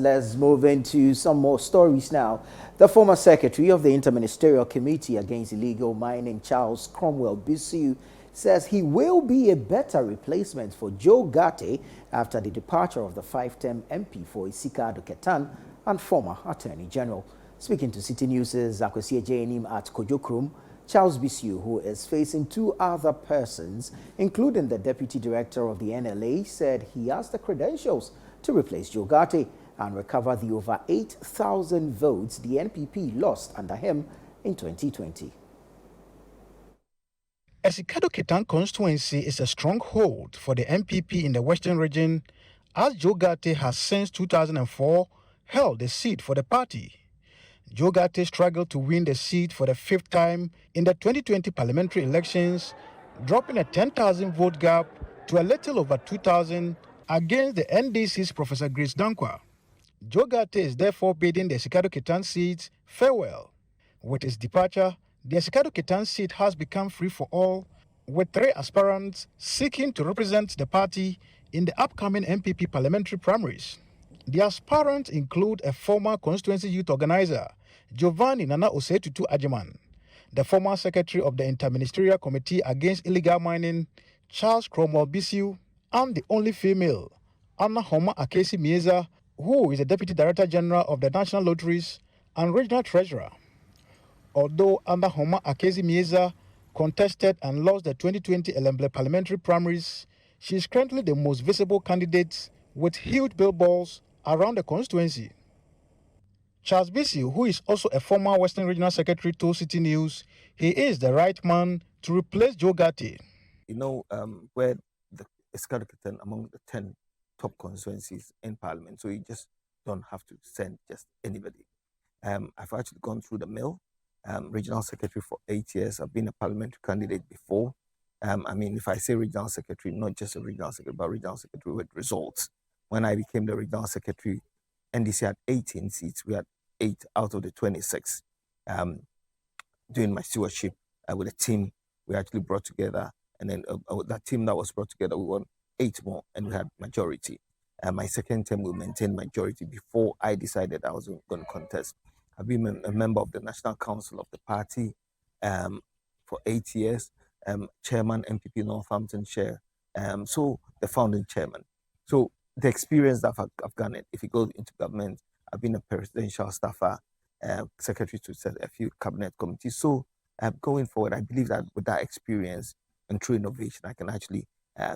Let's move into some more stories now. The former secretary of the Inter-Ministerial Committee Against Illegal Mining, Charles Cromwell Bissue, says he will be a better replacement for Joe Ghartey after the departure of the five-term MP for Essikado-Ketan and former Attorney General. Speaking to Citi News' Akwasi Annim at Kojokrom, Charles Bissue, who is facing two other persons, including the deputy director of the NLA, said he has the credentials to replace Joe Ghartey and recover the over 8,000 votes the NPP lost under him in 2020. Essikado-Ketan constituency is a stronghold for the NPP in the Western region, as Joe Ghartey has since 2004 held the seat for the party. Joe Ghartey struggled to win the seat for the fifth time in the 2020 parliamentary elections, dropping a 10,000 vote gap to a little over 2,000 against the NDC's Professor Grace Dankwa. Joe Ghartey is therefore bidding the Essikado-Ketan seat farewell. With his departure, the Essikado-Ketan seat has become free for all, with three aspirants seeking to represent the party in the upcoming NPP parliamentary primaries. The aspirants include a former constituency youth organizer, Giovanni Nana Osetutu Agyei, the former secretary of the Inter-Ministerial Committee Against Illegal Mining, Charles Cromwell Bissue, and the only female, Anna Homa Akesi Mieza, who is the Deputy Director General of the National Lotteries and Regional Treasurer. Although Anna Homa Akesi Mieza contested and lost the 2020 Elemble parliamentary primaries, she is currently the most visible candidate with huge billboards around the constituency. Charles Bissue, who is also a former Western Regional Secretary, told Citi News he is the right man to replace Joe Ghartey. Where the Essikado-Ketan among the 10 top constituencies in Parliament, so you just don't have to send just anybody. I've actually gone through the mill. Regional secretary for 8 years. I've been a parliamentary candidate before. If I say regional secretary, not just a regional secretary, but regional secretary with results. When I became the regional secretary, NDC had 18 seats. We had 8 out of the 26. During my stewardship with a team, we actually brought together, and then that team that was brought together, we won 8 more, and we had majority. My second term, we maintained majority before I decided I was going to contest. I've been a member of the National Council of the party for 8 years, chairman, NPP Northampton chair, so the founding chairman. So the experience that I've gotten, if you go into government, I've been a presidential staffer, secretary to a few cabinet committees. So going forward, I believe that with that experience and through innovation, I can actually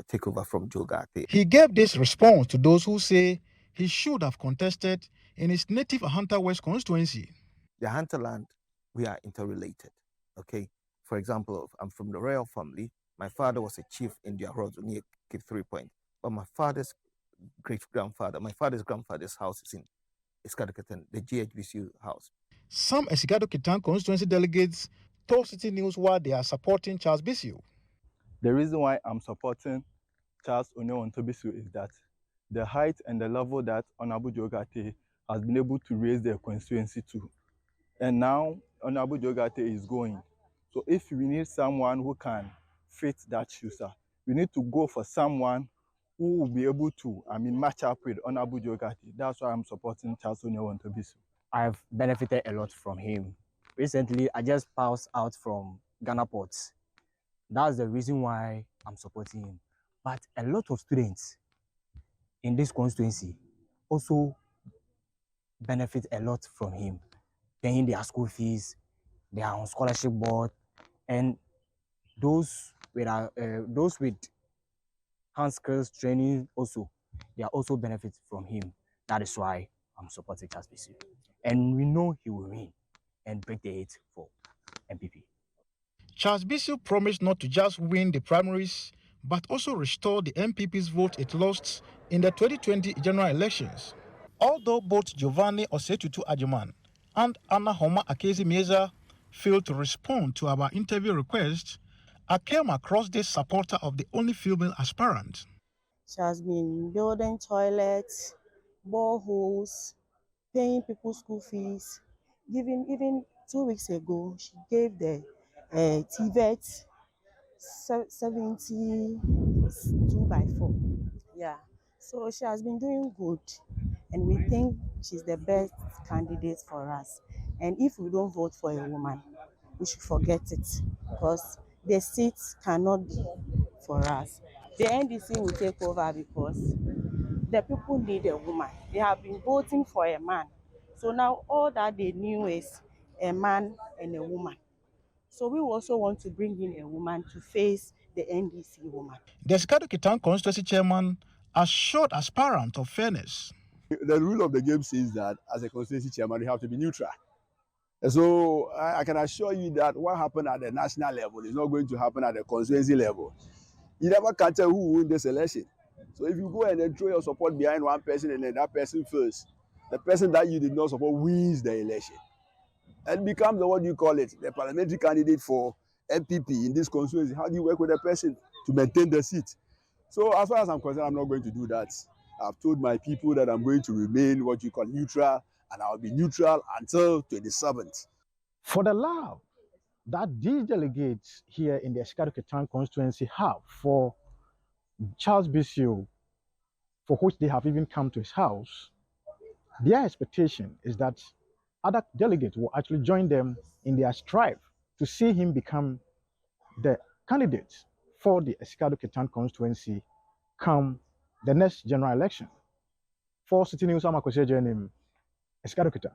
take over from Joe Ghartey. He gave this response to those who say he should have contested in his native Hunter West constituency. The Hunterland, we are interrelated, okay? For example, I'm from the royal family. My father was a chief in the Ahroz near Cape 3 Point, but my father's great-grandfather, my father's grandfather's house is in Essikado-Ketan, the GHBCU house. Some Essikado-Ketan constituency delegates told Citi News why they are supporting Charles Bissue. The reason why I'm supporting Charles Bissue is that the height and the level that Honorable Joe Ghartey has been able to raise their constituency to. And now Honorable Joe Ghartey is going. So if we need someone who can fit that shoes, we need to go for someone who will be able to, match up with Honorable Joe Ghartey. That's why I'm supporting Charles Bissue. I've benefited a lot from him. Recently, I just passed out from Ghana Ports. That's the reason why I'm supporting him. But a lot of students in this constituency also benefit a lot from him, paying their school fees, they are on scholarship board, and those with hand skills training also, they are also benefit from him. That is why I'm supporting Charles Bissue. And we know he will win and break the 8 for NPP. Charles Bissue promised not to just win the primaries, but also restore the NPP's vote it lost in the 2020 general elections. Although both Giovanni Osetutu Agyei and Anna Homa Akesi Mieza failed to respond to our interview request, I came across this supporter of the only female aspirant. She has been building toilets, boreholes, paying people's school fees. Even 2 weeks ago, she gave the TVET 72/4. Yeah, so she has been doing good. and we think she's the best candidate for us. And if we don't vote for a woman, we should forget it, because the seats cannot be for us. The NDC will take over because the people need a woman. They have been voting for a man. So now all that they knew is a man and a woman. So we also want to bring in a woman to face the NDC woman. The Essikado-Ketan constituency chairman assured aspirant of fairness. The rule of the game says that as a constituency chairman, you have to be neutral. And so I can assure you that what happened at the national level is not going to happen at the constituency level. You never can tell who will win this election. So if you go and then throw your support behind one person and then that person first, the person that you did not support wins the election and becomes the, what do you call it, the parliamentary candidate for NPP in this constituency. How do you work with the person to maintain the seat? So as far as I'm concerned, I'm not going to do that. I've told my people that I'm going to remain what you call neutral, and I'll be neutral until 27th. For the love that these delegates here in the Essikado-Ketan constituency have for Charles Bissue, for which they have even come to his house, their expectation is that other delegates will actually join them in their strive to see him become the candidate for the Essikado-Ketan constituency come the next general election. For Citi News, I'm Akwasi, Annim, Essikado-Ketan.